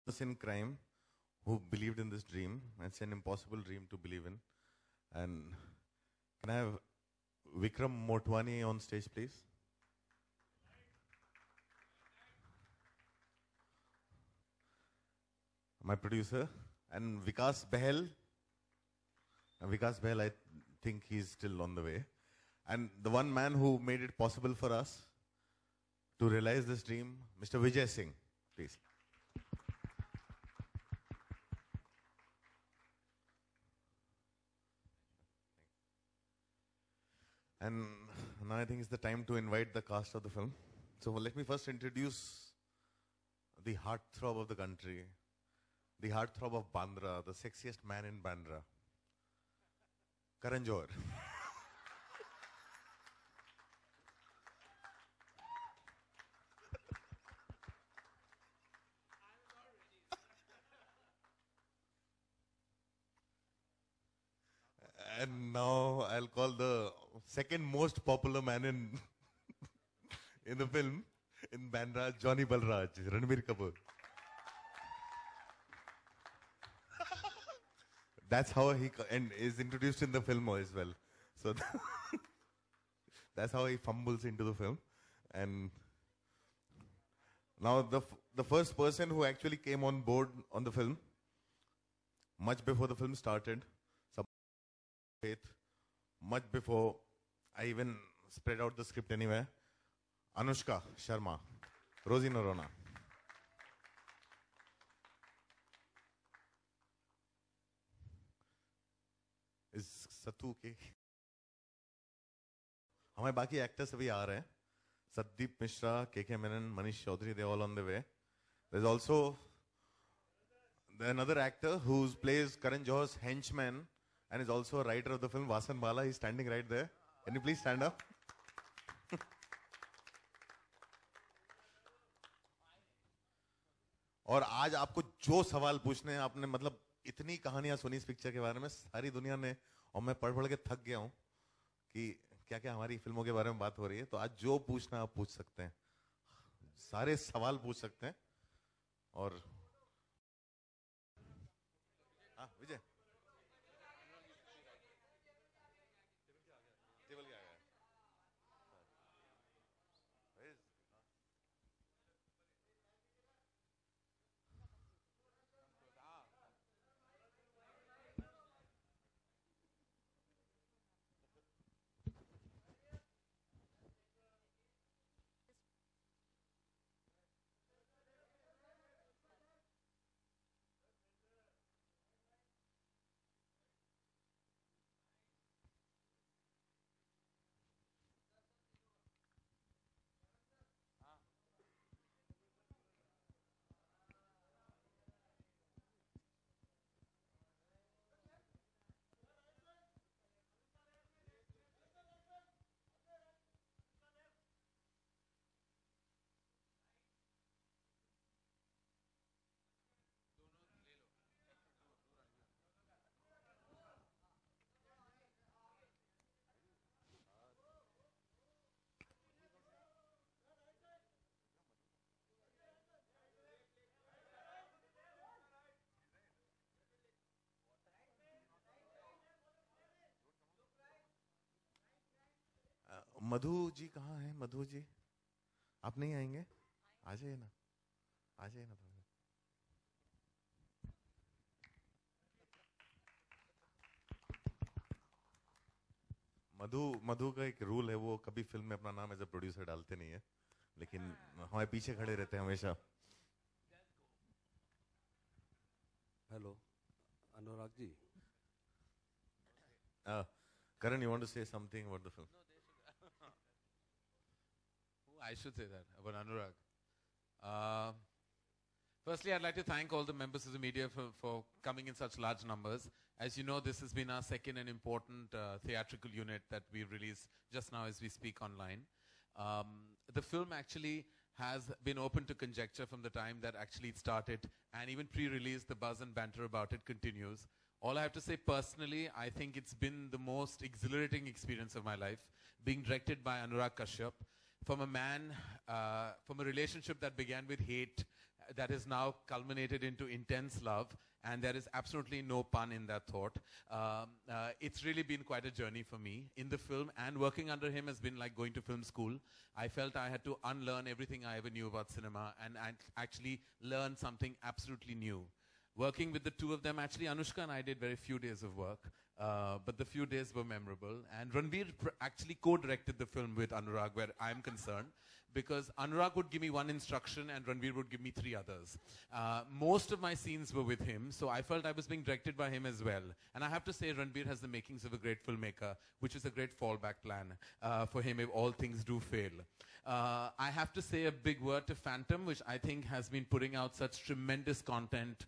us in crime who believed in this dream. It's an impossible dream to believe in. And can I have Vikram Motwani on stage, please? My producer. And Vikas Behel. Vikas Behel, I think he's still on the way. And the one man who made it possible for us to realize this dream, Mr. Vijay Singh, please. And now I think it's the time to invite the cast of the film. So let me first introduce the heartthrob of the country, the heartthrob of Bandra, the sexiest man in Bandra, Karan Johar. And now I'll call the second most popular man in in the film, in Bandra, Johnny Balraj, Ranbir Kapoor. That's how he and is introduced in the film as well. So that's how he fumbles into the film. And now the first person who actually came on board on the film, much before the film started, much before I even spread out the script anywhere, Anushka Sharma, Rosie Norona. इस सत्तू के हमारे बाकी actors अभी आ रहे हैं. Satdeep Mishra, KK Menon, Manish Chaudhary, they're all on the way. There's also another actor who plays Karan Johar's henchman and is also a writer of the film, Vasan Bala. He's standing right there. Can you please stand up? और आज आपको जो सवाल पूछने हैं, आपने मतलब इतनी कहानियां सुनी इस पिक्चर के बारे में, सारी दुनिया ने, और मैं पढ़ पढ़ के थक गया हूं कि क्या क्या हमारी फिल्मों के बारे में बात हो रही है. तो आज जो पूछना आप पूछ सकते हैं, सारे सवाल पूछ सकते हैं. और हाँ विजय टेबल क्या गया? मधु जी कहाँ हैं? मधु जी आप नहीं आएंगे? आ जाइए ना, आ जाइए ना. मधु का एक रूल है, वो कभी फिल्म में अपना नाम एज अ प्रोड्यूसर डालते नहीं है, लेकिन हमारे पीछे खड़े रहते हैं हमेशा. Hello Anurag ji. Karan, you want to say something about the film? No, they should. I should say that about Anurag. Firstly, I'd like to thank all the members of the media for coming in such large numbers. As you know, this has been our second and important theatrical unit that we released just now as we speak online. The film actually has been open to conjecture from the time that actually it started, and even pre-release, the buzz and banter about it continues. All I have to say personally, I think it's been the most exhilarating experience of my life, being directed by Anurag Kashyap. From a man, from a relationship that began with hate, that is now culminated into intense love, and there is absolutely no pun in that thought. It's really been quite a journey for me in the film, and working under him has been like going to film school. I felt I had to unlearn everything I ever knew about cinema and actually learn something absolutely new. Working with the two of them, actually Anushka and I did very few days of work, but the few days were memorable. And Ranveer actually co-directed the film with Anurag, where I'm concerned, because Anurag would give me one instruction and Ranveer would give me 3 others. Most of my scenes were with him, so I felt I was being directed by him as well. And I have to say, Ranveer has the makings of a great filmmaker, which is a great fallback plan for him if all things do fail. I have to say a big word to Phantom, which I think has been putting out such tremendous content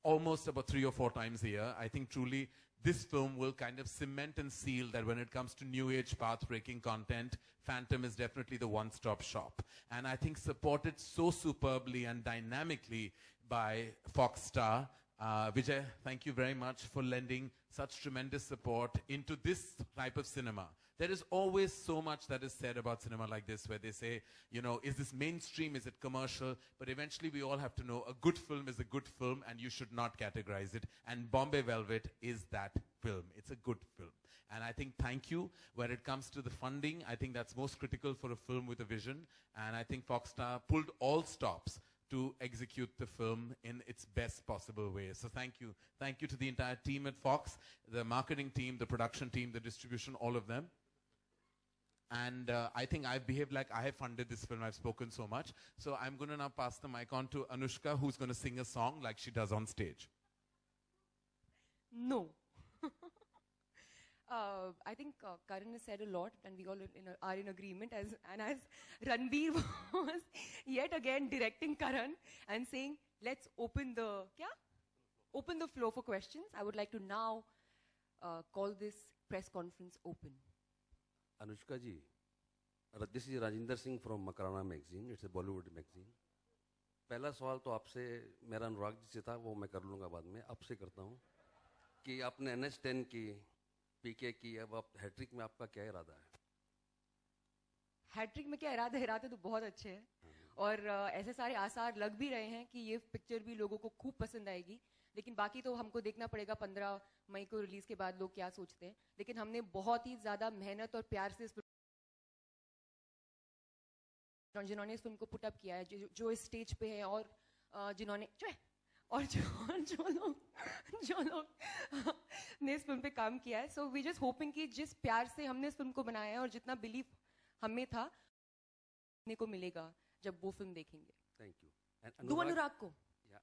almost about 3 or 4 times a year. I think truly this film will kind of cement and seal that when it comes to new age path-breaking content, Phantom is definitely the one-stop shop. And I think supported so superbly and dynamically by Fox Star. Vijay, thank you very much for lending such tremendous support into this type of cinema. There is always so much that is said about cinema like this, where they say, you know, is this mainstream, is it commercial? But eventually we all have to know a good film is a good film and you should not categorize it. And Bombay Velvet is that film. It's a good film. And I think thank you. When it comes to the funding, I think that's most critical for a film with a vision. And I think Fox Star pulled all stops to execute the film in its best possible way. So thank you. Thank you to the entire team at Fox, the marketing team, the production team, the distribution, all of them. And I think I've behaved like I have funded this film. I've spoken so much. So I'm going to now pass the mic on to Anushka, who's going to sing a song like she does on stage. No. I think Karan has said a lot, and we all are in agreement. As Ranveer was yet again directing Karan and saying, let's open the floor for questions. I would like to now call this press conference open. Anushka ji, this is Rajinder Singh from Makarana magazine. It's a Bollywood magazine. पहला सवाल तो आपसे मेरा अनुराग जी से था, वो मैं कर लूँगा बाद में. आपसे करता हूँ कि आपने NH10 की, PK की, अब आप हैट्रिक में आपका क्या इरादा है? हैट्रिक में क्या इरादे तो बहुत अच्छे हैं और ऐसे सारे आसार लग भी रहे हैं कि ये पिक्चर भी लोगों को खूब पसंद आएगी. लेकिन बाकी तो हमको देखना पड़ेगा 15 मई को रिलीज के बाद लोग क्या सोचते हैं. लेकिन हमने बहुत ही ज्यादा मेहनत और प्यार से इस जिन्होंने इस फिल्म को पुट अप किया है, जो इस स्टेज पे है और जिन्होंने जो लोग ने इस फिल्म पे काम किया है. सो वी जस्ट होपिंग कि जिस प्यार से हमने इस फिल्म को बनाया है और जितना बिलीव हमें था देखने को मिलेगा जब वो फिल्म देखेंगे. Thank you. अनुराग को.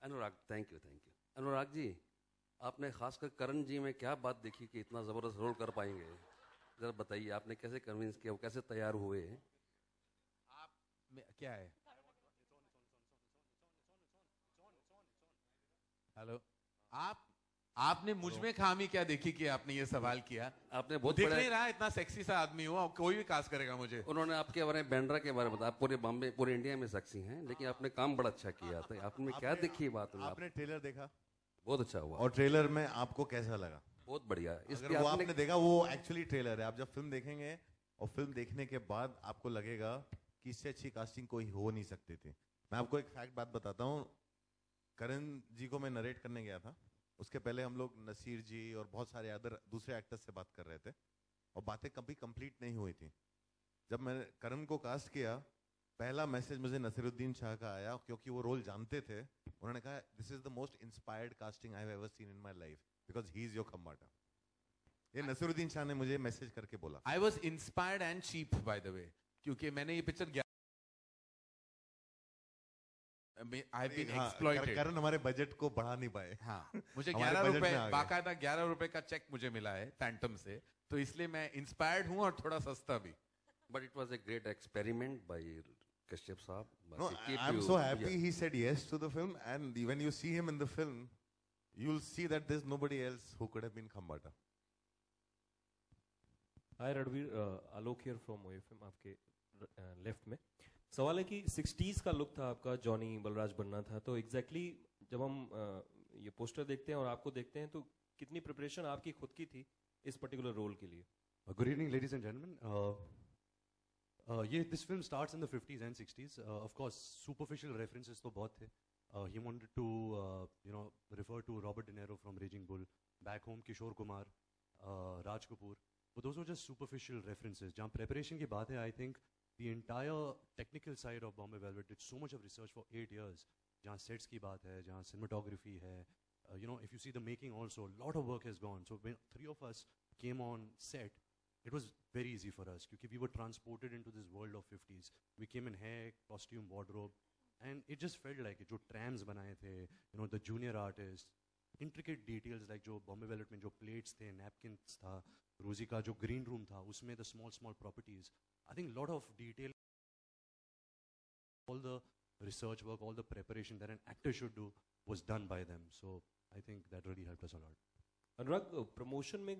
अनुराग, थैंक यू. अनुराग जी, आपने खासकर करण जी में क्या बात देखी कि इतना जबरदस्त रोल कर पाएंगे? जरा बताइए, आपने कैसे कन्विंस किया, वो कैसे तैयार हुए? आप क्या है? हेलो, आपने मुझ में खामी क्या देखी कि आपने ये सवाल किया? आपने बहुत दिख नहीं रहा इतना सेक्सी सा आदमी हुआ, कोई भी कास्ट करेगा मुझे. उन्होंने आपके बारे में, बैंड्रा के बारे में बताया. पूरे बॉम्बे, पूरे इंडिया में सेक्सी हैं, लेकिन आपने काम बड़ा अच्छा किया था. आपने क्या देखी बात में? आपने ट्रेलर देखा? बहुत अच्छा हुआ. और ट्रेलर में आपको कैसा लगा? बहुत बढ़िया. अगर वो आपने देखा, वो एक्चुअली ट्रेलर है. आप जब फिल्म देखेंगे और फिल्म देखने के बाद आपको लगेगा कि इससे अच्छी कास्टिंग कोई हो नहीं सकती थी. मैं आपको एक फैक्ट बात बताता हूँ. करण जी को मैं नरेट करने गया था. उसके पहले हम लोग नसीर जी और बहुत सारे अदर दूसरे एक्टर्स से बात कर रहे थे और बातें कभी कंप्लीट नहीं हुई थी. जब मैंने करण को कास्ट किया, पहला मैसेज मुझे नसीरुद्दीन शाह का आया, क्योंकि वो रोल जानते थे. उन्होंने कहा, this is the most inspired casting I have ever seen in my life because he is your Khambata. ये नसीरुद्दीन शाह ने मुझे मैसेज करके बोला. I was inspired and cheap by the way, क्योंकि मैंने ये पिक्चर I've been exploited. करण हमारे बजट को बढ़ा नहीं पाए. हाँ, मुझे 11 रुपए, बाकायदा 11 रुपए का चेक मुझे मिला है फैंटम से, तो इसलिए मैं इंस्पायर्ड हूँ और थोड़ा सस्ता भी. But it was a great experiment by Kashyap साहब. No, I'm so happy he said yes to the film, and when you see him in the film, you'll see that there's nobody else who could have been Khambata. Hi Radveer, Alok here from OFM, आपके left में. सवाल है कि 60s का look था आपका, Johnny Balraj बनना था, तो एग्जैक्टली जब हम ये पोस्टर देखते हैं और आपको देखते हैं तो कितनी प्रिपरेशन आपकी खुद की थी इस पर्टिकुलर रोल के लिए? Good evening ladies and gentleman. ये this film starts in the 50s and 60s. Of course superficial references तो बहुत थे, He wanted to, refer to Robert De Niro from Raging Bull. Back home, Kishore Kumar, Raj Kapoor. But those were just superficial references. जहाँ preparation की बात है, I think the entire technical side of Bombay Velvet did so much of research for 8 years. जहाँ sets की बात है, जहाँ cinematography है, if you see the making also, a lot of work has gone. So when 3 of us came on set, it was very easy for us because we were transported into this world of 50s. We came in hair, costume, wardrobe, and it just felt like it. जो trams बनाए थे, the junior artists, intricate details like जो Bombay Velvet में जो plates थे, napkins था, Rosie का जो green room था, उसमें the small properties. I think a lot of detail, all the research work, all the preparation that an actor should do was done by them. So I think that really helped us a lot. Anurag, promotion में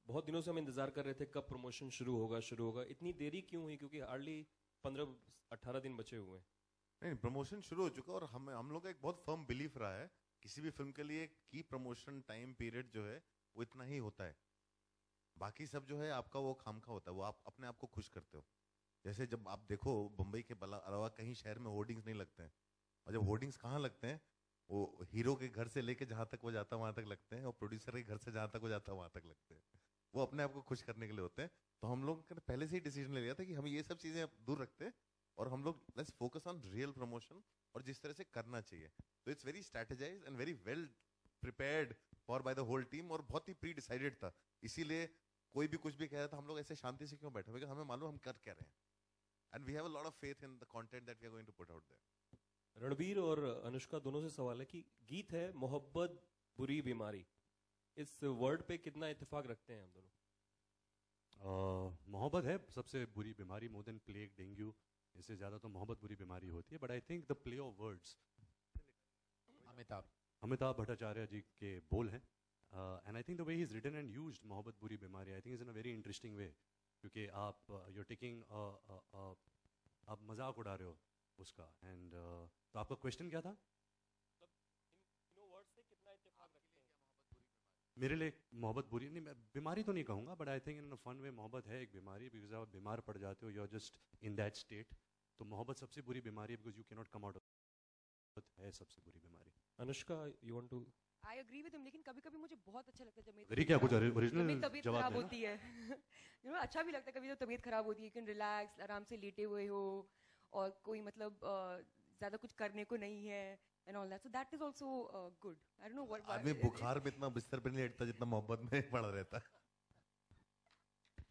बहुत दिनों से हम इंतजार कर रहे थे कब प्रमोशन शुरू होगा. इतनी देरी क्यों हुई? क्योंकि हार्डली 15-18 दिन बचे हुए हैं. नहीं, प्रमोशन शुरू हो चुका और हम लोग का एक बहुत फर्म बिलीफ रहा है किसी भी फिल्म के लिए की प्रमोशन टाइम पीरियड जो है वो इतना ही होता है. बाकी सब जो है आपका वो खामखा होता है, वो आप अपने आप को खुश करते हो. जैसे जब आप देखो मुंबई के अलावा कहीं शहर में होर्डिंग्स नहीं लगते हैं, और जब होर्डिंग्स कहाँ लगते हैं, वो हीरो के घर से लेके जहाँ तक वो जाता है वहाँ तक लगते हैं, और प्रोड्यूसर के घर से जहाँ तक वो जाता है वहाँ तक लगते हैं. वो अपने आप को खुश करने के लिए होते हैं. तो हम लोग ने पहले से ही डिसीजन ले लिया था कि हम ये सब चीजें दूर रखते हैं और हम लोग let's focus on real promotion और जिस तरह से करना चाहिए. तो it's very strategized and very well prepared for by the whole team, और बहुत ही प्री डिसाइडेड था. इसीलिए कोई भी कुछ भी कह रहा था हम लोग ऐसे शांति से क्यों बैठे, हमें मालूम हम कर क्या रहे हैं. And we have a lot of faith in the content that we are going to put out there. Ranbir और अनुष्का दोनों से सवाल है कि गीत है मोहब्बत बुरी बीमारी, इस वर्ड पे कितना इत्तेफाक रखते हैं हम दोनों? मोहब्बत है सबसे बुरी बीमारी, मोर देन प्लेग, डेंगू, इससे ज़्यादा तो मोहब्बत बुरी बीमारी होती है. But I think the play of words Amitabh Bhattacharya ji के बोल हैं, and I think the way he is written and used मोहब्बत बुरी बीमारी, I think is in a very interesting way. क्योंकि आप यू आर टेकिंग, आप मजाक उड़ा रहे हो उसका. एंड तो आपका क्वेश्चन क्या था? मेरे लिए मोहब्बत बुरी नहीं, मैं बीमारी तो नहीं कहूँगा, but I think in fun way मोहब्बत है एक बीमारी, बिकॉज आप बीमार पड़ जाते हो, you are just in that state. तो मोहब्बत सबसे बुरी बीमारी है because you can not come out of, है सबसे बुरी बीमारी. Anushka, you want to? I agree with him, लेकिन कभी-कभी मुझे बहुत अच्छा लगता है जब मेरी वेरी क्या कुछ ओरिजिनल तबीयत जवाब खराब देना. होती है. अच्छा भी लगता है कभी जब तबीयत खराब होती है, कैन रिलैक्स, आराम से लेटे हुए हो और कोई मतलब ज्यादा कुछ करने को नहीं है and all that, so that is also good. I don't know what आदमी बुखार में इतना बिस्तर पे नहीं लेटता जितना मोहब्बत में पड़ा रहता है.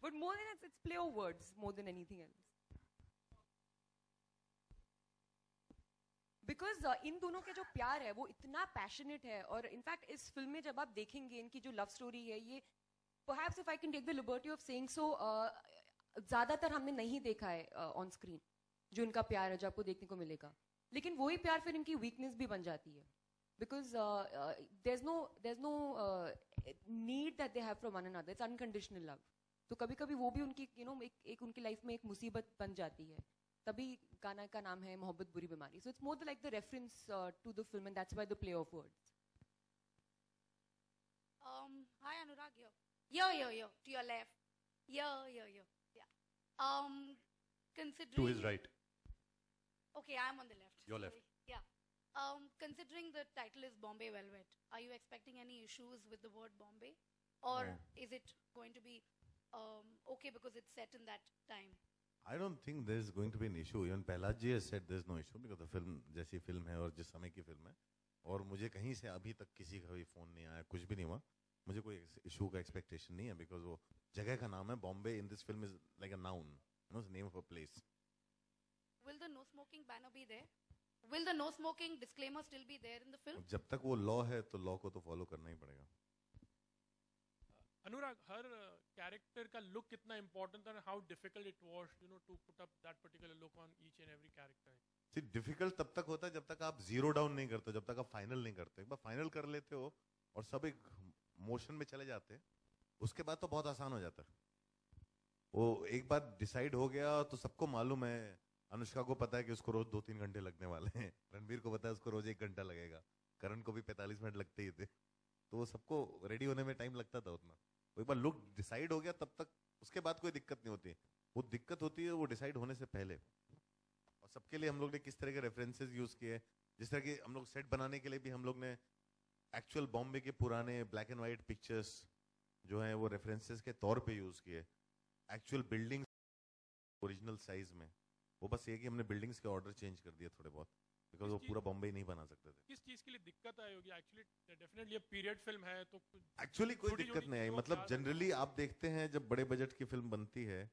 but more than that, it's play of words more than anything else. Because इन दोनों के जो प्यार है वो इतना पैशनेट है, और इनफैक्ट इस फिल्म में जब आप देखेंगे इनकी जो लव स्टोरी है, ये perhaps if I can take the liberty of saying so, ज्यादातर हमने नहीं देखा है ऑन स्क्रीन जो इनका प्यार है जो आपको देखने को मिलेगा. लेकिन वही प्यार फिर इनकी वीकनेस भी बन जाती है, because there's no need that they have from one another. It's unconditional love. तो कभी कभी वो भी उनकी एक उनकी लाइफ में एक मुसीबत बन जाती है. तभी गाना का नाम है मोहब्बत बुरी बीमारी. So it's more like the reference to the film, and that's why the play of words. Hi Anurag, yo, to your left. Yo. Yeah. Considering. To his right. Okay, I'm on the left. Your Sorry. left. Yeah. Considering the title is Bombay Velvet, are you expecting any issues with the word Bombay? Or is it going to be okay because it's set in that time? I don't think there's going to be an issue. Even Prahlad ji has said there's no issue because the film जैसी film है और जिस समय की film है, और मुझे कहीं से अभी तक किसी का भी फोन नहीं आया, कुछ भी नहीं हुआ. मुझे कोई इशू का एक्सपेक्टेशन नहीं है बिकॉज वो जगह का नाम है. बॉम्बे इन this film is like a noun, name of a place. Will the no smoking banner be there? Will the no smoking disclaimer still be there in the film? जब तक वो लॉ है तो लॉ को तो फॉलो करना ही पड़ेगा. अनुराग, हर कैरेक्टर का लुक कितना इम्पोर्टेंट था, how difficult it was to put up that particular look on each and every character. See difficult तब तक होता है जब तक आप जीरो डाउन नहीं करते, जब तक आप फाइनल नहीं करते. एक बार फाइनल कर लेते हो और सब एक मोशन में चले जाते हैं, उसके बाद तो बहुत आसान हो जाता है. वो एक बार डिसाइड हो गया तो सबको मालूम है. अनुष्का को पता है कि उसको रोज 2-3 घंटे लगने वाले हैं. रणबीर को पता है उसको रोज 1 घंटा लगेगा. करण को भी 45 मिनट लगते ही थे. तो वो सबको रेडी होने में टाइम लगता था उतना. एक बार लुक डिसाइड हो गया तब तक उसके बाद कोई दिक्कत नहीं होती. वो दिक्कत होती है वो डिसाइड होने से पहले. और सबके लिए हम लोग ने किस तरह के रेफरेंसेस यूज किए. जिस तरह के हम लोग सेट बनाने के लिए भी हम लोग ने एक्चुअल बॉम्बे के पुराने ब्लैक एंड व्हाइट पिक्चर्स जो हैं वो रेफरेंसेस के तौर पे यूज किए, एक्चुअल बिल्डिंग ओरिजिनल साइज में। वो बस ये कि हमने बिल्डिंग्स के ऑर्डर चेंज कर दिए थोड़े बहुत, बिकॉज वो पूरा बॉम्बे नहीं बना सकते थे। किस चीज के लिए दिक्कत आई होगी? एक्चुअली डेफिनेटली पीरियड फिल्म है तो एक्चुअली कोई दिक्कत नहीं आई, मतलब जनरली आप देखते हैं जब बड़े बजट की फिल्म बनती है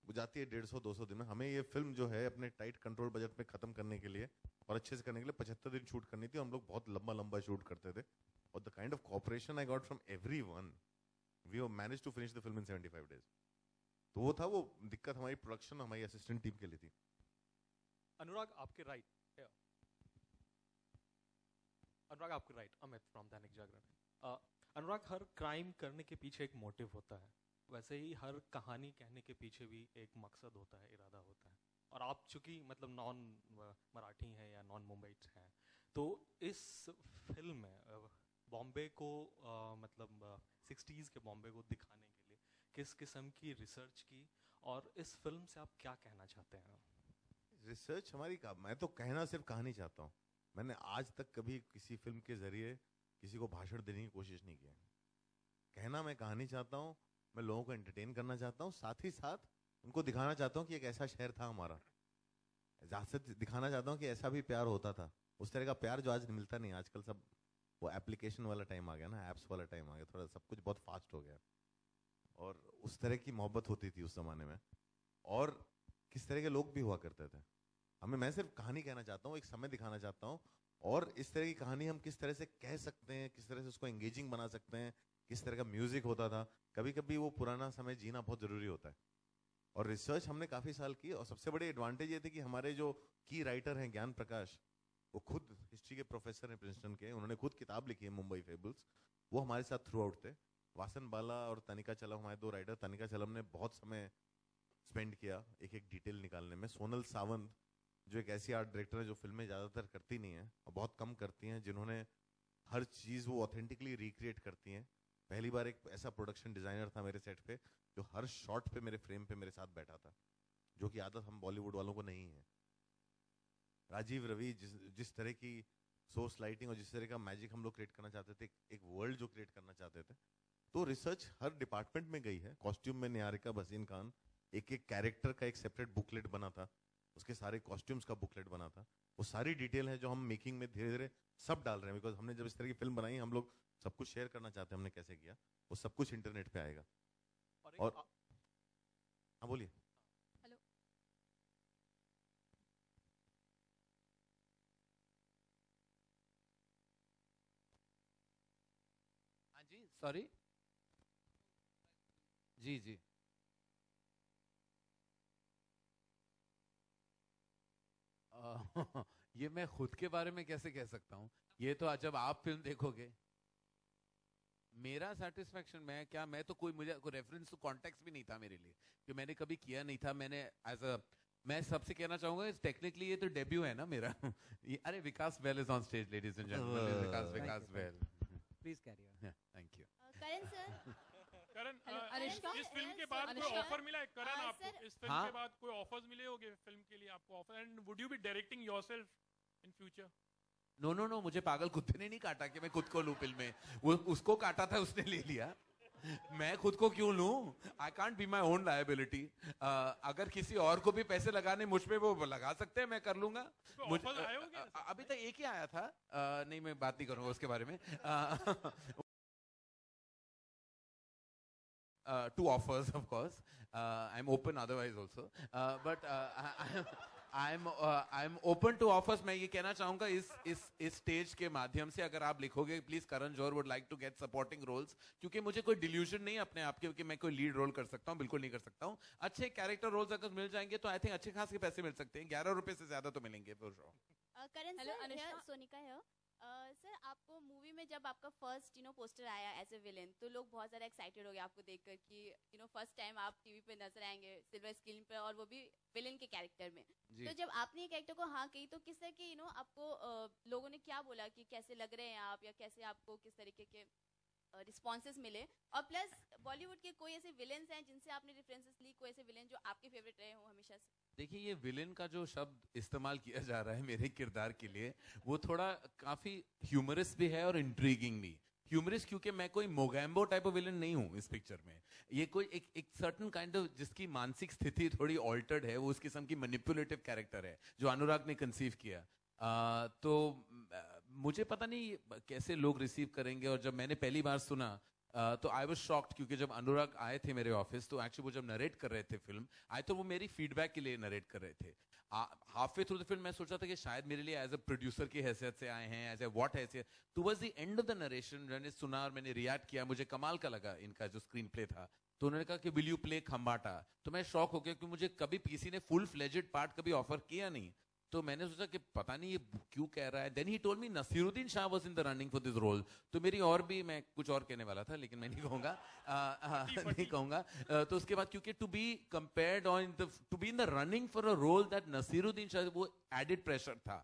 वो जाती है 150-200 दिन में। हमें ये फिल्म जो है अपने टाइट कंट्रोल बजट में खत्म करने के लिए और अच्छे से करने के लिए 75 दिन शूट करनी थी। हम लोग बहुत लंबा लंबा शूट करते थे और the kind of cooperation I got from everyone, we have managed to finish the film in 75 days. तो वो था, वो दिक्कत हमारी प्रोडक्शन, हमारी असिस्टेंट टीम के लिए थी। अनुराग आपके राइट, अनुराग आपके right, Amit from Dainik Jagran. Anurag, her crime करने के पीछे एक मोटिव होता है, वैसे ही हर कहानी कहने के पीछे भी एक मकसद होता है, इरादा होता है। और आप चूंकि मतलब नॉन मराठी हैं या नॉन मुंबईट हैं, तो इस फिल्म में बॉम्बे को मतलब 60s के बॉम्बे को दिखाने के लिए किस किस्म की रिसर्च की, और इस फिल्म से आप क्या कहना चाहते हैं? रिसर्च हमारी मैं तो कहना सिर्फ कहानी चाहता हूँ। मैंने आज तक कभी किसी फिल्म के जरिए किसी को भाषण देने की कोशिश नहीं किया। कहना मैं कहानी चाहता हूँ, मैं लोगों को एंटरटेन करना चाहता हूँ, साथ ही साथ उनको दिखाना चाहता हूँ कि एक ऐसा शहर था हमारा, दिखाना चाहता हूँ कि ऐसा भी प्यार होता था। उस तरह का प्यार जो आज मिलता नहीं। आजकल सब वो एप्लीकेशन वाला टाइम आ गया ना, एप्स वाला टाइम आ गया, थोड़ा सब कुछ बहुत फास्ट हो गया। और उस तरह की मोहब्बत होती थी उस जमाने में, और किस तरह के लोग भी हुआ करते थे। मैं सिर्फ कहानी कहना चाहता हूँ, एक समय दिखाना चाहता हूँ, और इस तरह की कहानी हम किस तरह से कह सकते हैं, किस तरह से उसको एंगेजिंग बना सकते हैं, किस तरह का म्यूजिक होता था। कभी कभी वो पुराना समय जीना बहुत जरूरी होता है। और रिसर्च हमने काफी साल की, और सबसे बड़ी एडवांटेज ये थी कि हमारे जो की राइटर हैं ज्ञान प्रकाश, वो खुद हिस्ट्री के प्रोफेसर हैं प्रिंसटन के, उन्होंने खुद किताब लिखी है मुंबई फेबल्स, वो हमारे साथ थ्रू आउट थे। वासन बाला और तनिका चलम हमारे दो राइटर। तनिका चलम ने बहुत समय स्पेंड किया एक एक डिटेल निकालने में। सोनल सावंत जो एक ऐसी आर्ट डायरेक्टर है जो फिल्में ज्यादातर करती नहीं है और बहुत कम करती हैं, जिन्होंने हर चीज वो ऑथेंटिकली रिक्रिएट करती हैं। पहली बार एक ऐसा प्रोडक्शन डिजाइनर था मेरे सेट पे जो हर शॉट पे मेरे फ्रेम पे मेरे साथ बैठा था, जो कि आदत हम बॉलीवुड वालों को नहीं है। राजीव रवि जिस तरह की सोर्स लाइटिंग और जिस तरह का मैजिक हम लोग क्रिएट करना चाहते थे, एक वर्ल्ड जो क्रिएट करना चाहते थे, तो रिसर्च हर डिपार्टमेंट में गई है। कॉस्ट्यूम में निहारिका भसीन खान, एक एक कैरेक्टर का एक सेपरेट बुकलेट बना था, उसके सारे कॉस्ट्यूम्स का बुकलेट बना था। वो सारी डिटेल है जो हम मेकिंग में धीरे धीरे सब डाल रहे हैं, बिकॉज हमने जब इस तरह की फिल्म बनाई, हम लोग सब कुछ शेयर करना चाहते हैं। हमने कैसे किया वो सब कुछ इंटरनेट पे आएगा। और हाँ बोलिए। हेलो, हाँ जी, सॉरी, जी जी। ये मैं खुद के बारे में कैसे कह सकता हूँ? ये तो जब आप फिल्म देखोगे, मेरा सेटिस्फेक्शन, मैं तो मुझे कोई रेफरेंस टू कॉन्टेक्स्ट भी नहीं था मेरे लिए, कि मैंने कभी किया नहीं था। मैं सबसे कहना चाहूंगा, टेक्निकली ये तो डेब्यू है ना मेरा। अरे Vikas Bahl is on stage, ladies and gentleman. Vikas Bahl, please carry on. Thank you. Karan sir, Karan, Anushka, इस फिल्म के बाद कोई ऑफर मिला है करण आपको? इस फिल्म के बाद कोई ऑफर्स मिले होंगे फिल्म के लिए आपको offer? And would you be directing yourself in future? No, मुझे पागल कुत्ते ने नहीं काटा कि मैं खुद को लूं फिल्म में। उसको काटा था, उसने ले लिया। मैं खुद को क्यों लूं? I can't be my own liability. अगर किसी और को भी पैसे लगाने मुझ पे, वो लगा सकते हैं, मैं कर लूंगा। अभी तक एक ही आया था। नहीं, मैं बात नहीं करूंगा उसके बारे में। Two offers, of course. I'm open otherwise also. But I'm open to offers. मैं ये कहना चाहूँगा इस स्टेज के माध्यम से, अगर आप लिखोगे please Karan Johar would like to get supporting roles, क्योंकि मुझे कोई डिल्यूजन नहीं अपने आप के कि मैं कोई लीड रोल कर सकता हूँ, बिल्कुल नहीं कर सकता हूँ। अच्छे कैरेक्टर रोल्स अगर मिल जाएंगे तो आई थिंक अच्छे खास के पैसे मिल सकते हैं। 11 रुपए से ज्यादा तो मिलेंगे for sure. Karan sir, Sonika है सर। आपको मूवी में जब आपका फर्स्ट पोस्टर आया एज ए विलेन, तो लोग बहुत ज़्यादा एक्साइटेड हो गए आपको देखकर कि फर्स्ट टाइम आप टीवी पे नजर आएंगे सिल्वर स्क्रीन पे, और वो भी विलेन के कैरेक्टर में। तो जब आपने ये कैरेक्टर को हाँ कही, तो किस तरह की आपको लोगों ने क्या बोला कि कैसे लग रहे हैं आप, या कैसे आपको किस तरीके के रिस्पॉन्सेस मिले, और प्लस बॉलीवुड के कोई ऐसे विलेंस हैं जिनसे आपने रेफरेंसेस ली, कोई ऐसे विलेन जो आपके फेवरेट रहे हो हमेशा से? देखिए, ये विलेन का जो शब्द इस्तेमाल किया जा रहा है मेरे किरदार के लिए, वो थोड़ा काफी ह्यूमरस भी है और इंट्रीगिंग भी। ह्यूमरस क्योंकि मैं कोई मोगैम्बो टाइप ऑफ विलेन नहीं हूँ इस पिक्चर में। ये कोई एक सर्टन काइंड ऑफ, जिसकी मानसिक स्थिति थोड़ी ऑल्टर्ड है, वो उस किस्म की मैनिपुलेटिव कैरेक्टर है जो अनुराग ने कंसीव किया। तो मुझे पता नहीं कैसे लोग रिसीव करेंगे, और जब मैंने पहली बार सुना तो आई वाज शॉक्ड, क्योंकि जब अनुराग आए थे मेरे ऑफिस तो एक्चुअली वो जब नरेट कर रहे थे फिल्म, आए तो वो मेरी फीडबैक के लिए नरेट कर रहे थे। Half way through the film मैं सोचा था कि शायद मेरे लिए एज अ प्रोड्यूसर की हैसियत से आए हैं, एज ए व्हाट हैसियत। Towards the end of the narration मैंने सुना और मैंने रिएक्ट किया, मुझे कमाल का लगा इनका जो स्क्रीन प्ले था। तो उन्होंने कहा कि विल यू प्ले खम्बाटा, तो मैं शॉक हो गया, क्योंकि मुझे कभी किसी ने फुल फ्लेजेड पार्ट कभी ऑफर किया नहीं। तो मैंने सोचा कि पता नहीं ये क्यों कह रहा है। Then he told me Naseeruddin Shah was in the running for this role. तो मेरी और भी, मैं कुछ और कहने वाला था लेकिन मैं नहीं कहूंगा, नहीं कहूंगा। तो उसके बाद क्योंकि to be compared on the, to be in the running for a role that Naseeruddin Shah, वो एडेड प्रेशर था।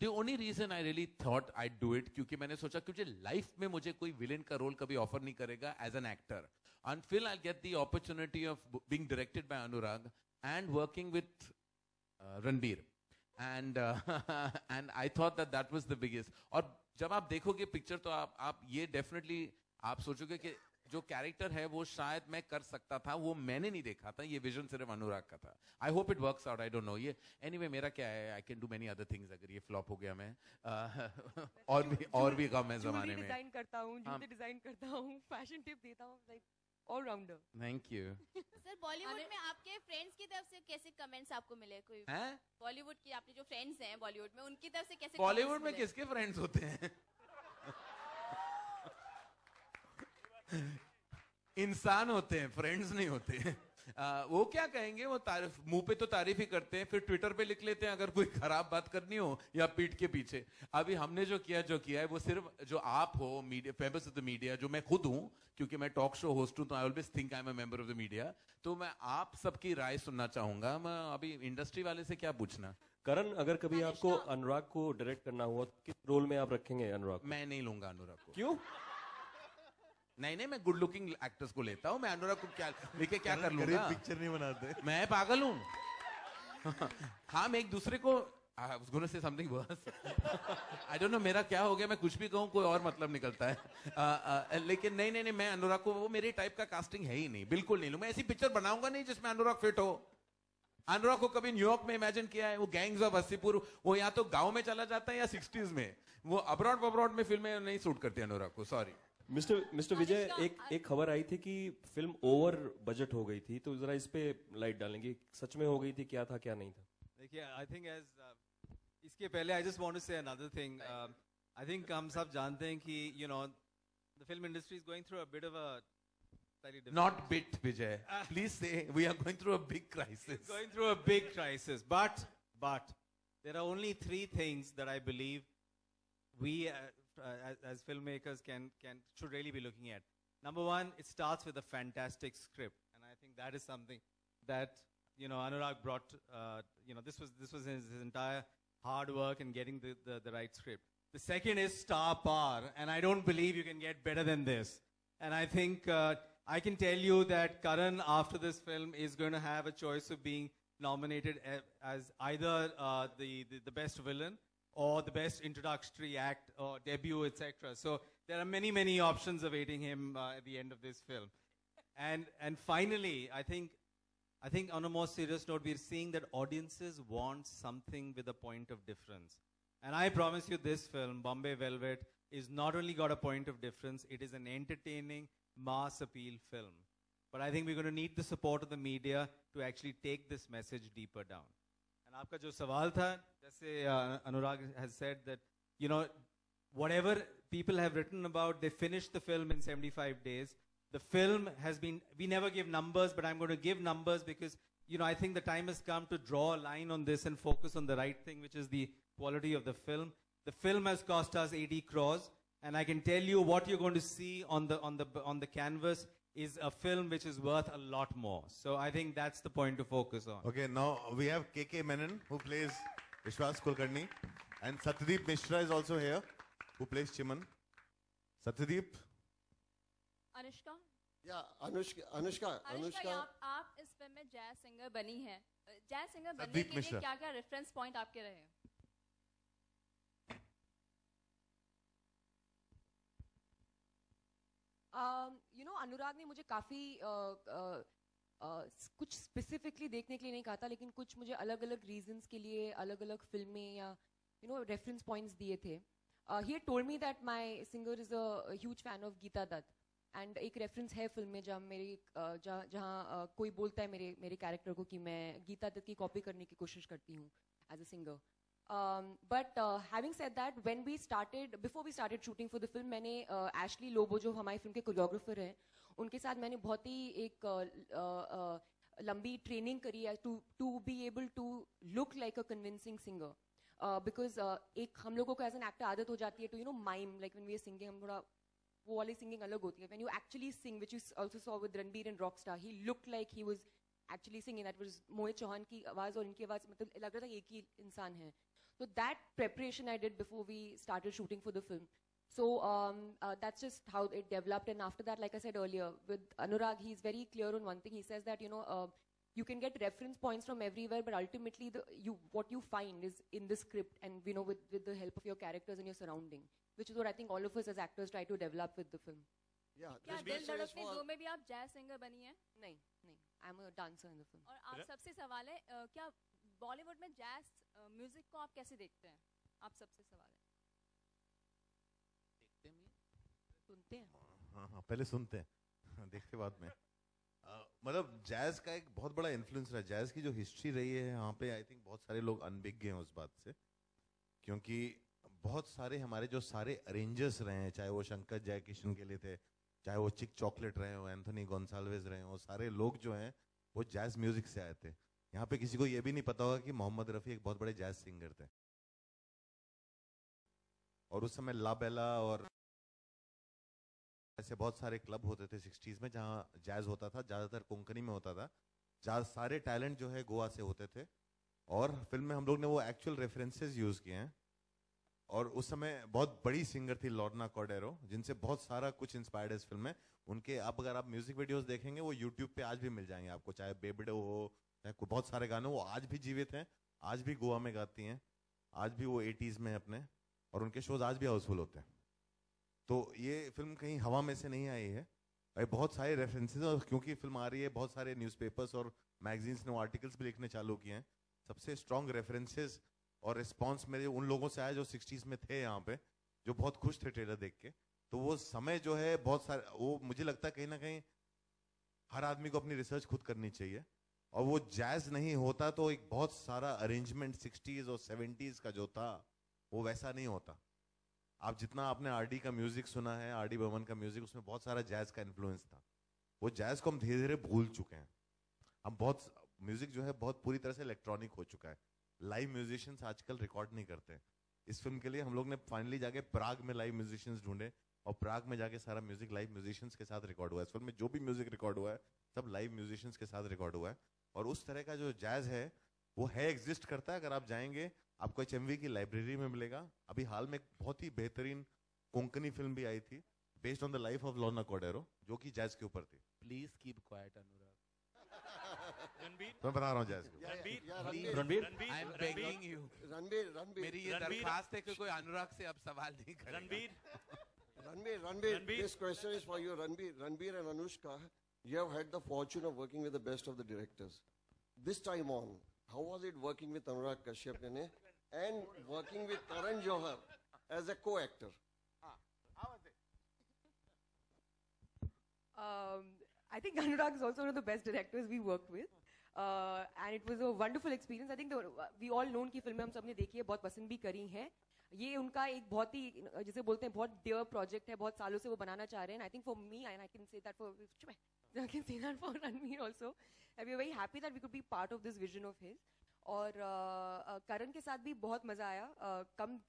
The only reason I really thought I'd do it, क्योंकि मैंने सोचा क्योंकि लाइफ में मुझे कोई विलेन का रोल कभी ऑफर नहीं करेगा as an actor, until I'll get the opportunity of being directed by Anurag and working with Ranbir. And I thought that was the biggest. और जब आप देखोगे पिक्चर तो आप ये डेफिनेटली आप सोचोगे कि जो कैरेक्टर है वो शायद मैं कर सकता था, वो मैंने नहीं देखा था, ये विजन सिर्फ अनुराग का था। I hope it works out, I don't no. ये एनीवे मेरा क्या है, I can do many other things. अगर ये फ्लॉप हो गया मैं और भी कम है जमाने में। डिजाइन करता हूँ, जूते डिजाइन करता हूँ, फैशन टिप देता हूँ, like all-rounder. Thank you. Sir Bollywood में आपके फ्रेंड्स की तरफ से कैसे कमेंट्स आपको मिले? कोई बॉलीवुड की आपने जो फ्रेंड्स हैं बॉलीवुड में, उनकी तरफ से कैसे? बॉलीवुड में किसके फ्रेंड्स होते हैं? इंसान होते हैं, फ्रेंड्स नहीं होते हैं। वो क्या कहेंगे, वो तारीफ, मुंह पे तो तारीफ ही करते हैं, फिर ट्विटर पे लिख लेते हैं अगर कोई खराब बात करनी हो या पीठ के पीछे। अभी हमने जो किया है वो सिर्फ जो आप हो media, members of the media, जो मैं खुद हूं, क्योंकि मैं टॉक शो होस्ट हूं तो I always think I am a member of the media, तो मैं आप सबकी राय सुनना चाहूंगा। मैं अभी इंडस्ट्री वाले से क्या पूछना। करण, अगर कभी आपको अनुराग को डायरेक्ट करना हुआ, किस रोल में आप रखेंगे अनुराग को? मैं नहीं लूंगा अनुराग को। क्यों? नहीं, मैं गुड लुकिंग एक्टर्स को लेता हूँ। मैं अनुराग को क्या लेके क्या कर लूंगा? पिक्चर नहीं बनाते। मैं पागल हूँ। हाँ, मैं एक दूसरे को I was going to say something worse. I don't know मेरा क्या हो गया, मैं कुछ भी कहूँ कोई और मतलब निकलता है। लेकिन नहीं, मैं अनुराग को, वो मेरे टाइप का कास्टिंग है ही नहीं, बिल्कुल नहीं लूँ। मैं ऐसी पिक्चर बनाऊंगा नहीं जिसमें अनुराग फिट हो। अनुराग को कभी न्यूयॉर्क में इमेजिन किया है? वो गैंग्स ऑफ वसीपुर, वो या तो गांव में चला जाता है या 60s में। वो अब्रॉड में फिल्में नहीं सूट करती अनुराग को, सॉरी। मिस्टर विजय, एक खबर आई थी कि फिल्म ओवर बजट हो गई थी, तो जरा इस पे लाइट डालेंगे, सच में हो गई थी, क्या था क्या नहीं था? देखिए, आई थिंक एज इसके पहले आई जस्ट वांट टू से अनदर थिंग। आई थिंक हम सब जानते हैं कि you know the film industry is going through a bit of a Not bit, Vijay. Please say we are going through a big crisis. It's going through a big crisis, but there are only 3 things that I believe we as filmmakers should really be looking at. Number 1, it starts with a fantastic script, and I think that is something that Anurag brought. This was his entire hard work in getting the right script. The second is star power, and I don't believe you can get better than this. And I think I can tell you that Karan, after this film, is going to have a choice of being nominated as either the best villain or the best introductory act or debut, etc. So there are many options awaiting him at the end of this film. And finally, I think on a more serious note, we're seeing that audiences want something with a point of difference. And I promise you, this film, Bombay Velvet, is not only got a point of difference, it is an entertaining, mass appeal film. But I think we're going to need the support of the media to actually take this message deeper down. And aapka jo sawal tha, jaise Anurag has said that, whatever people have written about, they finished the film in 75 days. The film has been, we never give numbers, but I'm going to give numbers because, I think the time has come to draw a line on this and focus on the right thing, which is the quality of the film. The film has cost us 80 crores. And I can tell you what you're going to see on the canvas is a film which is worth a lot more. So I think that's the point to focus on. Okay, now we have KK Menon who plays Vishwas Kulkarni, and Satydeep Mishra is also here who plays Chiman. Satydeep, Anushka या अनुष्का आप इस film में jazz singer बनी हैं। Jazz singer बनने सदीप के लिए मिश्रा। क्या क्या रेफरेंस पॉइंट आपके रहे हैं? अनुराग ने मुझे काफ़ी कुछ स्पेसिफिकली देखने के लिए नहीं कहा था, लेकिन कुछ मुझे अलग अलग रीजंस के लिए अलग अलग फिल्में या रेफरेंस पॉइंट्स दिए थे. He told me that my singer is a huge fan of Geeta Dutt, and एक रेफरेंस है फिल्म में जहाँ कोई बोलता है मेरे कैरेक्टर को कि मैं गीता दत्त की कॉपी करने की कोशिश करती हूँ as a singer. But having said that, before we started shooting for the film, मैंने Ashley Lobo जो हमारी फिल्म के कोरियोग्राफर हैं, उनके साथ मैंने बहुत ही एक लंबी ट्रेनिंग करी है to be able to look like a convincing singer. Because एक हम लोगों को एज एन एक्टर आदत हो जाती है to mime, like when we are singing, हम थोड़ा वो वाली सिंगिंग अलग होती है. When you actually sing, which you also saw with Ranbir and Rockstar, he looked like he was actually singing. That was Mohit Chauhan की आवाज़ और इनकी आवाज़ मतलब लग रहा था एक ही इंसान है. So that preparation I did before we started shooting for the film. So that's just how it developed. And after that, like I said earlier, with Anurag, he's very clear on one thing. He says that, you can get reference points from everywhere, but ultimately what you find is in the script and, with the help of your characters and your surrounding, which is what I think all of us as actors try to develop with the film. Yeah. क्या दिल धड़कने दो में भी आप jazz singer बनी हैं? नहीं. I'm a dancer in the film. और आप सबसे सवाल है, क्या बॉलीवुड में जैज म्यूजिक को आप कैसे देखते हैं? आप सबसे सवाल है. सुनते हैं. हाँ, पहले सुनते हैं, देखते बाद में. मतलब जैज का एक बहुत बड़ा इन्फ्लुएंस रहा है. जैज की जो हिस्ट्री रही है यहाँ पे, आई थिंक बहुत सारे लोग अनभिज्ञ हैं उस बात से, क्योंकि बहुत सारे हमारे जो सारे अरेंजर्स रहे हैं, चाहे वो शंकर जयकिशन के लिए थे, चाहे वो चिक चॉकलेट रहे हो, एंथोनी गोंसाल्वेज रहे हो, सारे लोग जो हैं वो जैज म्यूजिक से आए थे. यहाँ पे किसी को ये भी नहीं पता होगा कि मोहम्मद रफ़ी एक बहुत बड़े जैज सिंगर थे. और उस समय ला बेला और ऐसे बहुत सारे क्लब होते थे 60s में जहाँ जैज होता था. ज़्यादातर कोंकणी में होता था. सारे टैलेंट जो है गोवा से होते थे. और फिल्म में हम लोग ने वो एक्चुअल रेफरेंसेस यूज किए हैं. और उस समय बहुत बड़ी सिंगर थी लॉर्ना कॉर्डेरो, जिनसे बहुत सारा कुछ इंस्पायर्ड है इस फिल्म में. उनके अगर आप म्यूजिक वीडियोस देखेंगे वो यूट्यूब पे आज भी मिल जाएंगे आपको, चाहे बेबडे हो, चाहे बहुत सारे गाने, वो आज भी जीवित हैं, आज भी गोवा में गाती हैं, आज भी वो 80s में अपने, और उनके शोज आज भी हाउसफुल होते हैं. तो ये फिल्म कहीं हवा में से नहीं आई है. बहुत सारे रेफरेंसेस, और क्योंकि फिल्म आ रही है बहुत सारे न्यूज़पेपर्स और मैगजीन्स ने वो आर्टिकल्स भी लिखने चालू किए हैं. सबसे स्ट्रॉन्ग रेफरेंसेस और रिस्पॉन्स मेरे उन लोगों से आया जो 60s में थे यहाँ पे, जो बहुत खुश थे ट्रेलर देख के. तो वो समय जो है बहुत सारे, वो मुझे लगता है कहीं ना कहीं हर आदमी को अपनी रिसर्च खुद करनी चाहिए. और वो जैज नहीं होता तो एक बहुत सारा अरेंजमेंट 60s और 70s का जो था वो वैसा नहीं होता. आप जितना आपने आरडी का म्यूजिक सुना है, आरडी बर्मन का म्यूजिक, उसमें बहुत सारा जैज का इन्फ्लुएंस था. वो जैज को हम धीरे धीरे भूल चुके हैं. हम बहुत म्यूजिक जो है बहुत पूरी तरह से इलेक्ट्रॉनिक हो चुका है. लाइव म्यूजिशियंस आजकल रिकॉर्ड नहीं करते. इस फिल्म के लिए हम लोग ने फाइनली जाके प्राग में लाइव म्यूजिशियंस ढूंढे, और प्राग में जाके सारा म्यूजिक लाइव म्यूजिशियंस के साथ रिकॉर्ड हुआ है. इस फिल्म में जो भी म्यूजिक रिकॉर्ड हुआ है सब लाइव म्यूजिशियंस के साथ रिकॉर्ड हुआ है. और उस तरह का जो जैज है वो है, एग्जिस्ट करता है. अगर आप जाएंगे आपको HMV की लाइब्रेरी में मिलेगा. अभी हाल में एक बहुत ही बेहतरीन कोंकणी फिल्म भी आई थी based on the life of Lorna Cordeiro, जो कि जैज के ऊपर थी. Please keep quiet Anurag. मैं बता रहा हूँ जैज को. Ranbir, I am begging you. Ranbir, मेरी ये दरखास्त है कि कोई अनुराग से अब सवाल नहीं करेगा. Ranbir, this question is for you. Ranbir and Anushka, you have had the fortune of working with the best of the directors. This time on, how was it working with Anurag Kashyap and working with Karan Johar as a co-actor? I think Anurag is also one of the best directors we worked with. And it was a wonderful experience. I think we all known कि फिल्में हम सबने देखी है, बहुत पसंद भी करी हैं. ये उनका एक बहुत ही, जिसे बोलते हैं बहुत dear project है, बहुत सालों से वो बनाना चाह रहे हैं. I think for me, and I can say that for Ranbir also, we are very happy that we could be part of this vision of his. और करण के साथ भी बहुत मजा आया.